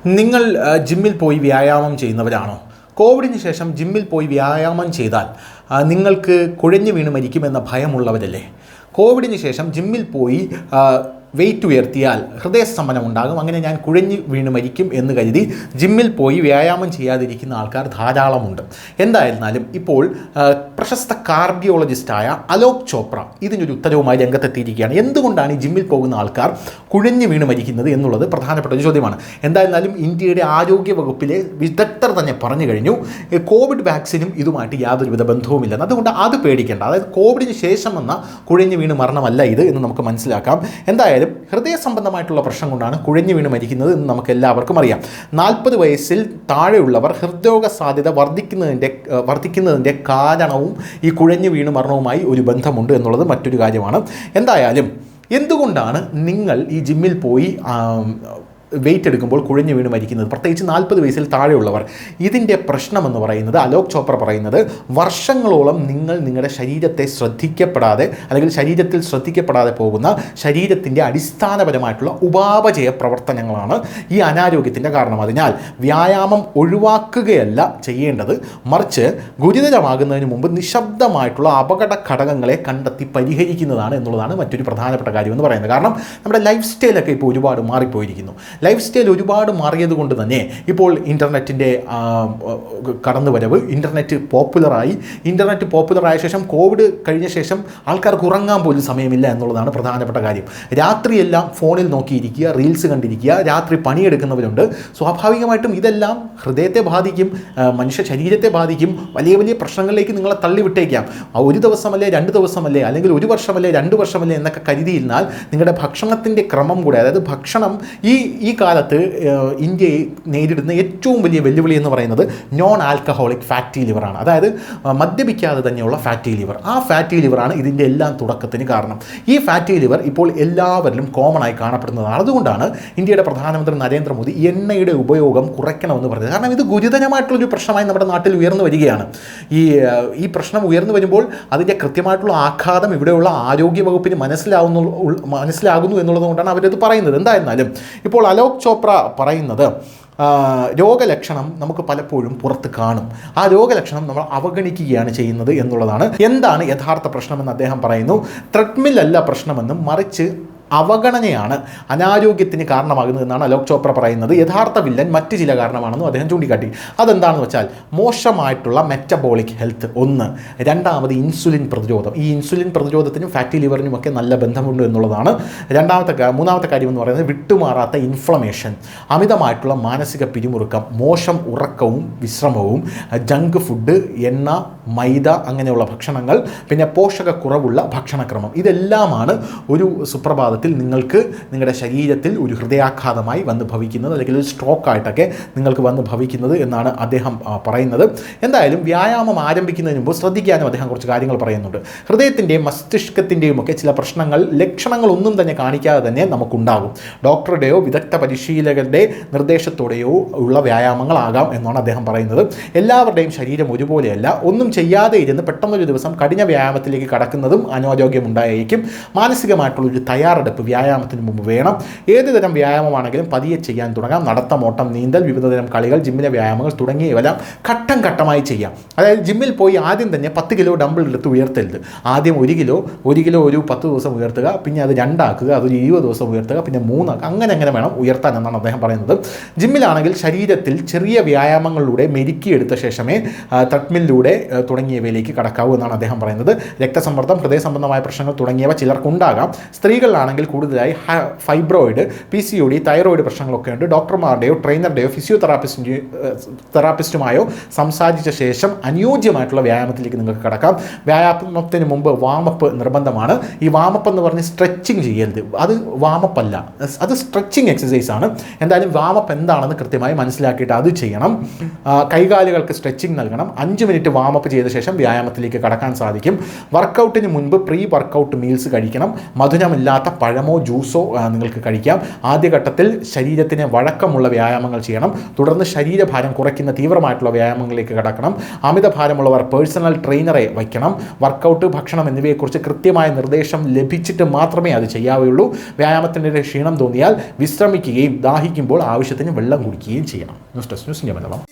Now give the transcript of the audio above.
നിങ്ങൾ ജിമ്മിൽ പോയി വ്യായാമം ചെയ്യുന്നവരാണോ? കോവിഡിന് ശേഷം ജിമ്മിൽ പോയി വ്യായാമം ചെയ്താൽ നിങ്ങൾക്ക് കുഴഞ്ഞു വീണ് മരിക്കുമെന്ന ഭയമുള്ളവരല്ലേ? കോവിഡിന് ശേഷം ജിമ്മിൽ പോയി വെയിറ്റ് ഉയർത്തിയാൽ ഹൃദയസ്തംഭനം ഉണ്ടാകും, അങ്ങനെ ഞാൻ കുഴഞ്ഞു വീണ് മരിക്കും എന്ന് കരുതി ജിമ്മിൽ പോയി വ്യായാമം ചെയ്യാതിരിക്കുന്ന ആൾക്കാർ ധാരാളമുണ്ട്. എന്തായിരുന്നാലും ഇപ്പോൾ പ്രശസ്ത കാർഡിയോളജിസ്റ്റായ അലോക് ചോപ്ര ഇതിനൊരു ഉത്തരവുമായി രംഗത്തെത്തിയിരിക്കുകയാണ്. എന്തുകൊണ്ടാണ് ഈ ജിമ്മിൽ പോകുന്ന ആൾക്കാർ കുഴഞ്ഞു വീണ് മരിക്കുന്നത് എന്നുള്ളത് പ്രധാനപ്പെട്ട ഒരു ചോദ്യമാണ്. എന്തായിരുന്നാലും ഇന്ത്യയുടെ ആരോഗ്യ വകുപ്പിലെ വിദഗ്ധർ തന്നെ പറഞ്ഞു കഴിഞ്ഞു, കോവിഡ് വാക്സിനും ഇതുമായിട്ട് യാതൊരുവിധ ബന്ധവുമില്ലെന്ന്. അതുകൊണ്ട് അത് പേടിക്കേണ്ട. അതായത് കോവിഡിന് ശേഷം വന്ന കുഴഞ്ഞു വീണ് മരണമല്ല ഇത് എന്ന് നമുക്ക് മനസ്സിലാക്കാം. എന്തായാലും ഹൃദയ സംബന്ധമായിട്ടുള്ള പ്രശ്നം കൊണ്ടാണ് കുഴഞ്ഞു വീണ് മരിക്കുന്നത് എന്ന് നമുക്ക് എല്ലാവർക്കും അറിയാം. 40 വയസ്സിൽ താഴെയുള്ളവർ ഹൃദ്രോഗ സാധ്യത വർദ്ധിക്കുന്നതിൻ്റെ കാരണവും ഈ കുഴഞ്ഞു വീണ് മരണവുമായി ഒരു ബന്ധമുണ്ട് എന്നുള്ളത് മറ്റൊരു കാര്യമാണ്. എന്തായാലും എന്തുകൊണ്ടാണ് നിങ്ങൾ ഈ ജിമ്മിൽ പോയി വെയിറ്റ് എടുക്കുമ്പോൾ കുഴഞ്ഞു വീണ് മരിക്കുന്നത്, പ്രത്യേകിച്ച് 40 വയസ്സിൽ താഴെയുള്ളവർ? ഇതിൻ്റെ പ്രശ്നമെന്ന് പറയുന്നത് അലോക് ചോപ്ര പറയുന്നത്, വർഷങ്ങളോളം നിങ്ങളുടെ ശരീരത്തെ ശ്രദ്ധിക്കപ്പെടാതെ അല്ലെങ്കിൽ ശരീരത്തിൽ ശ്രദ്ധിക്കപ്പെടാതെ പോകുന്ന ശരീരത്തിൻ്റെ അടിസ്ഥാനപരമായിട്ടുള്ള ഉപാപചയ പ്രവർത്തനങ്ങളാണ് ഈ അനാരോഗ്യത്തിൻ്റെ കാരണം. അതിനാൽ വ്യായാമം ഒഴിവാക്കുകയല്ല ചെയ്യേണ്ടത്, മറിച്ച് ഗുരുതരമാകുന്നതിന് മുമ്പ് നിശബ്ദമായിട്ടുള്ള അപകട ഘടകങ്ങളെ കണ്ടെത്തി പരിഹരിക്കുന്നതാണ് എന്നുള്ളതാണ് മറ്റൊരു പ്രധാനപ്പെട്ട കാര്യമെന്ന് പറയുന്നത്. കാരണം നമ്മുടെ ലൈഫ് സ്റ്റൈലൊക്കെ ഇപ്പോൾ ഒരുപാട് മാറിപ്പോയിരിക്കുന്നു. ലൈഫ് സ്റ്റൈൽ ഒരുപാട് മാറിയത് കൊണ്ട് തന്നെ ഇപ്പോൾ ഇൻ്റർനെറ്റിൻ്റെ കടന്നുവരവ്, ഇൻ്റർനെറ്റ് പോപ്പുലറായ ശേഷം, കോവിഡ് കഴിഞ്ഞ ശേഷം ആൾക്കാർക്ക് ഉറങ്ങാൻ പോലും സമയമില്ല എന്നുള്ളതാണ് പ്രധാനപ്പെട്ട കാര്യം. രാത്രിയെല്ലാം ഫോണിൽ നോക്കിയിരിക്കുക, റീൽസ് കണ്ടിരിക്കുക, രാത്രി പണിയെടുക്കുന്നവരുണ്ട്. സ്വാഭാവികമായിട്ടും ഇതെല്ലാം ഹൃദയത്തെ ബാധിക്കും, മനുഷ്യ ശരീരത്തെ ബാധിക്കും, വലിയ വലിയ പ്രശ്നങ്ങളിലേക്ക് നിങ്ങളെ തള്ളിവിട്ടേക്കാം. ഒരു ദിവസമല്ലേ 2 ദിവസമല്ലേ അല്ലെങ്കിൽ 1 വർഷമല്ലേ 2 വർഷമല്ലേ എന്നൊക്കെ കരുതിയിരുന്നാൽ നിങ്ങളുടെ ഭക്ഷണത്തിൻ്റെ ക്രമം കൂടെ, അതായത് ഭക്ഷണം ഈ കാലത്ത് ഇന്ത്യയെ നേരിടുന്ന ഏറ്റവും വലിയ വെല്ലുവിളി എന്ന് പറയുന്നത് നോൺ ആൽക്കഹോളിക് ഫാറ്റി ലിവറാണ്. അതായത് മദ്യപിക്കാതെ തന്നെയുള്ള ഫാറ്റി ലിവർ. ആ ഫാറ്റി ലിവറാണ് ഇതിൻ്റെ എല്ലാം തുടക്കത്തിന് കാരണം. ഈ ഫാറ്റി ലിവർ ഇപ്പോൾ എല്ലാവരിലും കോമൺ ആയി കാണപ്പെടുന്നതാണ്. അതുകൊണ്ടാണ് ഇന്ത്യയുടെ പ്രധാനമന്ത്രി നരേന്ദ്രമോദി എണ്ണയുടെ ഉപയോഗം കുറയ്ക്കണമെന്ന് പറഞ്ഞത്. കാരണം ഇത് ഗുരുതരമായിട്ടുള്ളൊരു പ്രശ്നമായി നമ്മുടെ നാട്ടിൽ ഉയർന്നു വരികയാണ്. ഈ പ്രശ്നം ഉയർന്നു വരുമ്പോൾ അതിൻ്റെ കൃത്യമായിട്ടുള്ള ആഘാതം ഇവിടെയുള്ള ആരോഗ്യ വകുപ്പിന് മനസ്സിലാകുന്നു എന്നുള്ളത് കൊണ്ടാണ് അവരത് പറയുന്നത്. എന്തായിരുന്നാലും ഇപ്പോൾ അലോക് ചോപ്ര പറയുന്നത്, രോഗലക്ഷണം നമുക്ക് പലപ്പോഴും പുറത്ത് കാണും, ആ രോഗലക്ഷണം നമ്മൾ അവഗണിക്കുകയാണ് ചെയ്യുന്നത് എന്നുള്ളതാണ്. എന്താണ് യഥാർത്ഥ പ്രശ്നമെന്ന് അദ്ദേഹം പറയുന്നു. ട്രെഡ്മിൽ അല്ല പ്രശ്നമെന്നും മറിച്ച് അവഗണനയാണ് അനാരോഗ്യത്തിന് കാരണമാകുന്നതെന്നാണ് അലോക് ചോപ്ര പറയുന്നത്. യഥാർത്ഥ വില്ലൻ മറ്റ് ചില കാരണമാണെന്നും അദ്ദേഹം ചൂണ്ടിക്കാട്ടി. അതെന്താണെന്ന് വെച്ചാൽ മോശമായിട്ടുള്ള മെറ്റബോളിക് ഹെൽത്ത് ഒന്ന്, രണ്ടാമത് ഇൻസുലിൻ പ്രതിരോധം. ഈ ഇൻസുലിൻ പ്രതിരോധത്തിനും ഫാറ്റി ലിവറിനുമൊക്കെ നല്ല ബന്ധമുണ്ട് എന്നുള്ളതാണ് മൂന്നാമത്തെ കാര്യം എന്ന് പറയുന്നത് വിട്ടുമാറാത്ത ഇൻഫ്ലമേഷൻ, അമിതമായിട്ടുള്ള മാനസിക പിരിമുറുക്കം, മോശം ഉറക്കവും വിശ്രമവും, ജങ്ക് ഫുഡ്, എണ്ണ, മൈദ അങ്ങനെയുള്ള ഭക്ഷണങ്ങൾ, പിന്നെ പോഷകക്കുറവുള്ള ഭക്ഷണക്രമം. ഇതെല്ലാമാണ് ഒരു സുപ്രഭാതത്തിൽ നിങ്ങൾക്ക് നിങ്ങളുടെ ശരീരത്തിൽ ഒരു ഹൃദയാഘാതമായി വന്ന് ഭവിക്കുന്നത്, അല്ലെങ്കിൽ ഒരു സ്ട്രോക്ക് ആയിട്ടൊക്കെ നിങ്ങൾക്ക് വന്ന് ഭവിക്കുന്നത് എന്നാണ് അദ്ദേഹം പറയുന്നത്. എന്തായാലും വ്യായാമം ആരംഭിക്കുന്നതിന് മുമ്പ് ശ്രദ്ധിക്കാനും അദ്ദേഹം കുറച്ച് കാര്യങ്ങൾ പറയുന്നുണ്ട്. ഹൃദയത്തിൻ്റെയും മസ്തിഷ്കത്തിൻ്റെയും ഒക്കെ ചില ലക്ഷണങ്ങളൊന്നും തന്നെ കാണിക്കാതെ തന്നെ നമുക്കുണ്ടാകും. ഡോക്ടറുടെയോ വിദഗ്ധ പരിശീലകരുടെ നിർദ്ദേശത്തോടെയോ ഉള്ള വ്യായാമങ്ങളാകാം എന്നാണ് അദ്ദേഹം പറയുന്നത്. എല്ലാവരുടെയും ശരീരം ഒരുപോലെയല്ല. ഒന്നും ചെയ്യാതെ ഇരുന്ന് പെട്ടെന്നൊരു ദിവസം കഠിന വ്യായാമത്തിലേക്ക് കടക്കുന്നതും അനാരോഗ്യമുണ്ടായേക്കും. മാനസികമായിട്ടുള്ളൊരു തയ്യാറെടുപ്പ് വ്യായാമത്തിന് മുമ്പ് വേണം. ഏത് തരം വ്യായാമമാണെങ്കിലും പതിയെ ചെയ്യാൻ തുടങ്ങാം. നടത്തം, ഓട്ടം, നീന്തൽ, വിവിധതരം കളികൾ, ജിമ്മിലെ വ്യായാമങ്ങൾ തുടങ്ങിയവയെല്ലാം ഘട്ടം ഘട്ടമായി ചെയ്യാം. അതായത് ജിമ്മിൽ പോയി ആദ്യം തന്നെ 10 കിലോ ഡംബിൾ എടുത്ത് ഉയർത്തരുത്. ആദ്യം 1 കിലോ ഒരു 10 ദിവസം ഉയർത്തുക, പിന്നെ അത് 2 ആക്കുക, അതൊരു 20 ദിവസം ഉയർത്തുക, പിന്നെ 3 ആക്കുക. അങ്ങനെ വേണം ഉയർത്താൻ എന്നാണ് അദ്ദേഹം പറയുന്നത്. ജിമ്മിലാണെങ്കിൽ ശരീരത്തിൽ ചെറിയ വ്യായാമങ്ങളിലൂടെ മെരുക്കിയെടുത്ത ശേഷമേ ട്രെഡ്മില്ലിലൂടെ തുടങ്ങിയവയിലേക്ക് കടക്കാവൂ എന്നാണ് അദ്ദേഹം പറയുന്നത്. രക്തസമ്മർദ്ദം, ഹൃദയ സംബന്ധമായ പ്രശ്നങ്ങൾ തുടങ്ങിയവ ചിലർക്കുണ്ടാകാം. സ്ത്രീകളിലാണെങ്കിൽ കൂടുതലായി ഫൈബ്രോയിഡ്, PCOD, തൈറോയിഡ് പ്രശ്നങ്ങളൊക്കെ ഉണ്ട്. ഡോക്ടർമാരുടെയോ ട്രെയിനറുടെയോ ഫിസിയോതെറാപ്പിസ്റ്റുമായോ സംസാരിച്ച ശേഷം അനുയോജ്യമായിട്ടുള്ള വ്യായാമത്തിലേക്ക് നിങ്ങൾക്ക് കടക്കാം. വ്യായാമത്തിന് മുമ്പ് വാമപ്പ് നിർബന്ധമാണ്. ഈ വാമപ്പ് എന്ന് പറഞ്ഞ് സ്ട്രെച്ചിങ് ചെയ്യരുത്. അത് വാമപ്പ് അല്ല, അത് സ്ട്രെച്ചിങ് എക്സസൈസ് ആണ്. എന്തായാലും വാമപ്പ് എന്താണെന്ന് കൃത്യമായി മനസ്സിലാക്കിയിട്ട് അത് ചെയ്യണം. കൈകാലുകൾക്ക് സ്ട്രെച്ചിങ് നൽകണം. 5 മിനിറ്റ് വാമപ്പ് ചെയ്ത ശേഷം വ്യായാമത്തിലേക്ക് കടക്കാൻ സാധിക്കും. വർക്കൗട്ടിന് മുൻപ് പ്രീ വർക്കൗട്ട് മീൽസ് കഴിക്കണം. മധുരമില്ലാത്ത പഴമോ ജ്യൂസോ നിങ്ങൾക്ക് കഴിക്കാം. ആദ്യഘട്ടത്തിൽ ശരീരത്തിന് വഴക്കമുള്ള വ്യായാമങ്ങൾ ചെയ്യണം. തുടർന്ന് ശരീരഭാരം കുറയ്ക്കുന്ന തീവ്രമായിട്ടുള്ള വ്യായാമങ്ങളിലേക്ക് കടക്കണം. അമിതഭാരമുള്ളവർ പേഴ്സണൽ ട്രെയിനറെ വയ്ക്കണം. വർക്കൗട്ട്, ഭക്ഷണം എന്നിവയെക്കുറിച്ച് കൃത്യമായ നിർദ്ദേശം ലഭിച്ചിട്ട് മാത്രമേ അത് ചെയ്യാവുള്ളൂ. വ്യായാമത്തിനിടെ ക്ഷീണം തോന്നിയാൽ വിശ്രമിക്കുകയും ദാഹിക്കുമ്പോൾ ആവശ്യത്തിന് വെള്ളം കുടിക്കുകയും ചെയ്യണം. News desk news India Malayalam.